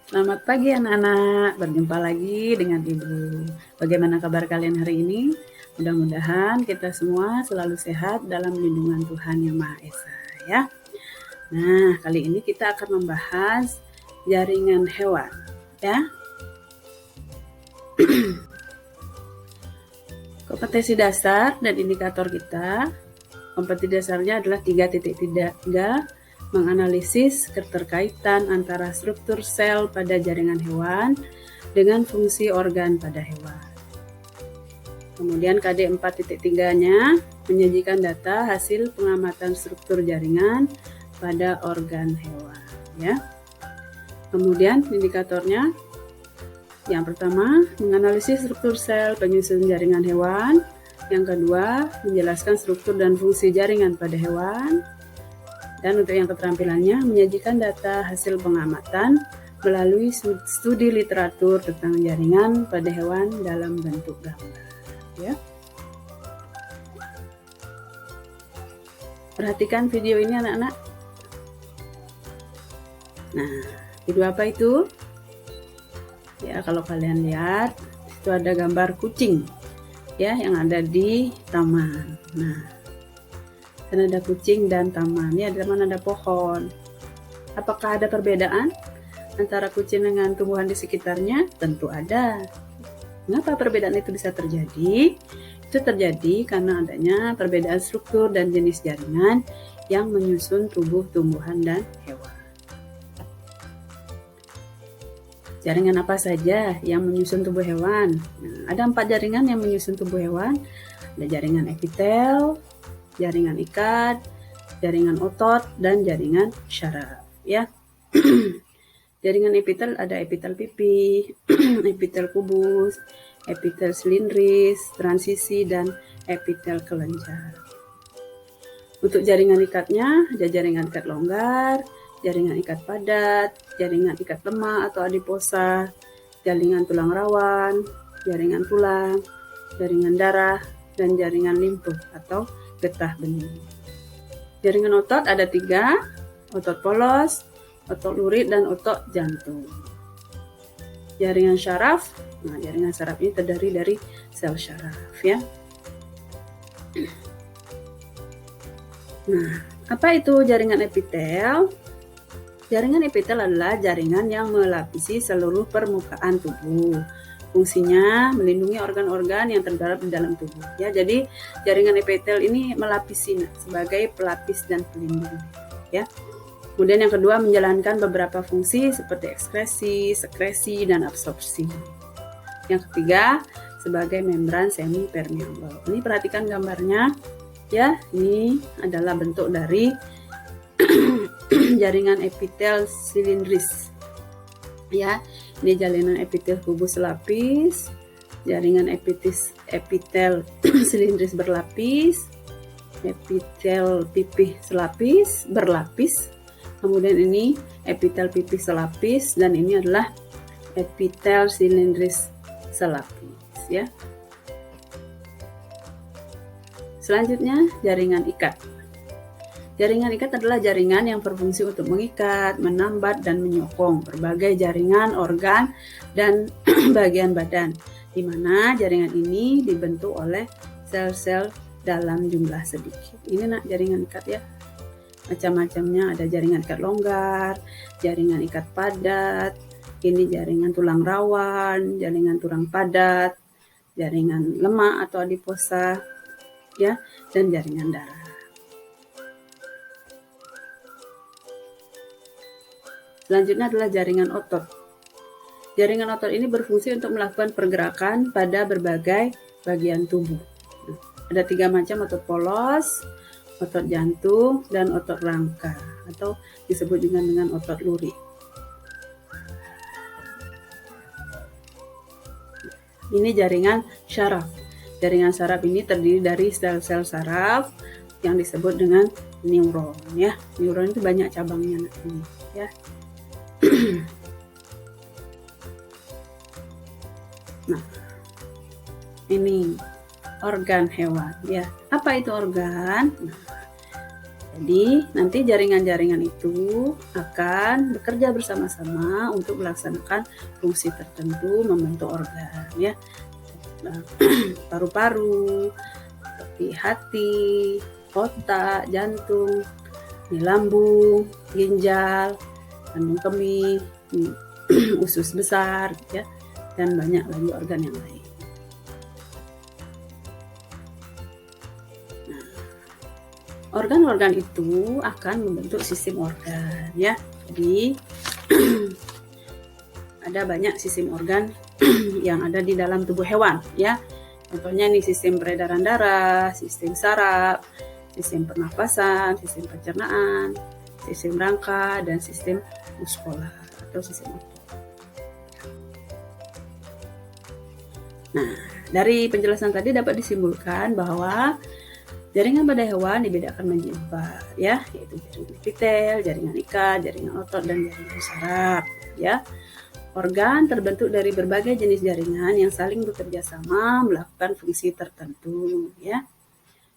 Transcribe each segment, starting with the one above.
Selamat pagi anak-anak, berjumpa lagi dengan Ibu. Bagaimana kabar kalian hari ini? Mudah-mudahan kita semua selalu sehat dalam lindungan Tuhan Yang Maha Esa ya. Nah, kali ini kita akan membahas jaringan hewan ya. Kompetensi dasar dan indikator kita. Kompetensi dasarnya adalah 3.3, menganalisis keterkaitan antara struktur sel pada jaringan hewan dengan fungsi organ pada hewan. Kemudian KD 4.3-nya menyajikan data hasil pengamatan struktur jaringan pada organ hewan ya. Kemudian indikatornya yang pertama menganalisis struktur sel penyusun jaringan hewan, yang kedua menjelaskan struktur dan fungsi jaringan pada hewan, dan untuk yang keterampilannya menyajikan data hasil pengamatan melalui studi literatur tentang jaringan pada hewan dalam bentuk gambar ya. Perhatikan video ini anak-anak. Nah, video apa itu? Ya, kalau kalian lihat itu ada gambar kucing ya yang ada di taman. Nah, kan ada kucing dan taman. Ya, di taman ada pohon. Apakah ada perbedaan antara kucing dengan tumbuhan di sekitarnya? Tentu ada. Mengapa perbedaan itu bisa terjadi? Itu terjadi karena adanya perbedaan struktur dan jenis jaringan yang menyusun tubuh tumbuhan dan hewan. Jaringan apa saja yang menyusun tubuh hewan? Nah, ada 4 jaringan yang menyusun tubuh hewan. Ada jaringan epitel, jaringan ikat, jaringan otot, dan jaringan syaraf ya. Jaringan epitel ada epitel pipi, epitel kubus, epitel silindris, transisi, dan epitel kelenjar. Untuk jaringan ikatnya ada jaringan ikat longgar, jaringan ikat padat, jaringan ikat lemak atau adiposa, jaringan tulang rawan, jaringan tulang, jaringan darah, dan jaringan limfu atau getah bening. Jaringan otot ada 3, otot polos, otot lurit, dan otot jantung. Jaringan syaraf, nah jaringan syaraf ini terdiri dari sel syaraf ya. Nah, apa itu jaringan epitel? Jaringan epitel adalah jaringan yang melapisi seluruh permukaan tubuh. Fungsinya melindungi organ-organ yang terdapat di dalam tubuh. Ya, jadi jaringan epitel ini melapisi sebagai pelapis dan pelindung. Ya. Kemudian yang kedua menjalankan beberapa fungsi seperti ekskresi, sekresi, dan absorpsi. Yang ketiga sebagai membran semi permeable. Ini perhatikan gambarnya. Ya, ini adalah bentuk dari jaringan epitel silindris. Ya, ini jaringan epitel kubus selapis, jaringan epitel silindris berlapis, epitel pipih selapis berlapis. Kemudian ini epitel pipih selapis dan ini adalah epitel silindris selapis ya. Selanjutnya jaringan ikat. Jaringan ikat adalah jaringan yang berfungsi untuk mengikat, menambat, dan menyokong berbagai jaringan, organ, dan bagian badan, di mana jaringan ini dibentuk oleh sel-sel dalam jumlah sedikit. Ini nak jaringan ikat ya. Macam-macamnya ada jaringan ikat longgar, jaringan ikat padat, ini jaringan tulang rawan, jaringan tulang padat, jaringan lemak atau adiposa, ya, dan jaringan darah. Selanjutnya adalah jaringan otot. Jaringan otot ini berfungsi untuk melakukan pergerakan pada berbagai bagian tubuh. Ada 3 macam otot polos, otot jantung, dan otot rangka atau disebut juga dengan otot lurik. Ini jaringan syaraf. Jaringan saraf ini terdiri dari sel-sel saraf yang disebut dengan neuron ya. Neuron itu banyak cabangnya ini ya. Nah, ini organ hewan ya. Apa itu organ? Nah, Jadi nanti jaringan-jaringan itu akan bekerja bersama-sama untuk melaksanakan fungsi tertentu membentuk organ ya. Paru-paru, seperti hati, otak, jantung, lambung, ginjal, kandung kemih, usus besar ya, dan banyak lagi organ yang lain. Organ-organ itu akan membentuk sistem organ ya. Jadi ada banyak sistem organ yang ada di dalam tubuh hewan ya. Contohnya nih sistem peredaran darah, sistem saraf, sistem pernafasan, sistem pencernaan, sistem rangka, dan sistem muskular atau sistem otot. Nah, dari penjelasan tadi dapat disimpulkan bahwa jaringan pada hewan dibedakan menjadi 4 ya, yaitu jaringan epitel, jaringan ikat, jaringan otot, dan jaringan saraf ya. Organ terbentuk dari berbagai jenis jaringan yang saling bekerja sama melakukan fungsi tertentu ya.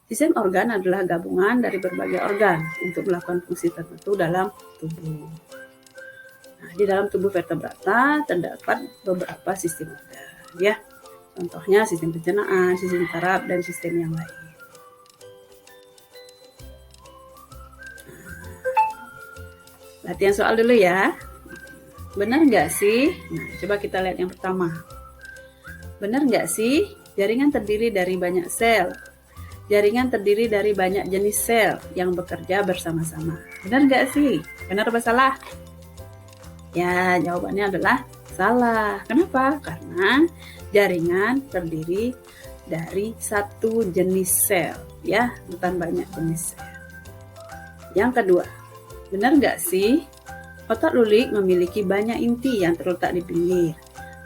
Sistem organ adalah gabungan dari berbagai organ untuk melakukan fungsi tertentu dalam tubuh. Nah, di dalam tubuh vertebrata terdapat beberapa sistem organ ya. Contohnya sistem pencernaan, sistem saraf, dan sistem yang lain. Latihan soal dulu ya. Benar nggak sih? Nah, coba kita lihat yang pertama. Benar nggak sih jaringan terdiri dari banyak sel? Jaringan terdiri dari banyak jenis sel yang bekerja bersama-sama. Benar nggak sih? Benar apa salah? Ya, jawabannya adalah salah. Kenapa? Karena jaringan terdiri dari satu jenis sel, ya, bukan banyak jenis sel. Yang kedua, benar nggak sih? Otak lulik memiliki banyak inti yang terletak di pinggir.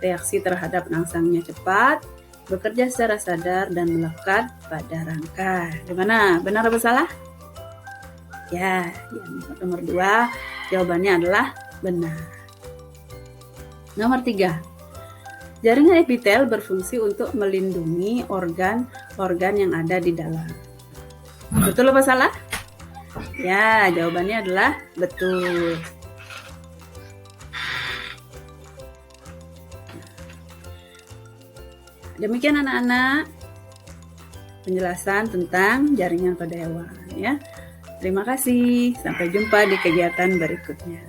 Reaksi terhadap rangsangnya cepat, bekerja secara sadar, dan melekat pada rangka. Gimana? Benar atau salah? Ya, yang nomor 2, jawabannya adalah benar. Nomor 3, jaringan epitel berfungsi untuk melindungi organ-organ yang ada di dalam. Betul apa salah? Ya, jawabannya adalah betul. Demikian anak-anak penjelasan tentang jaringan pada hewan ya. Terima kasih. Sampai jumpa di kegiatan berikutnya.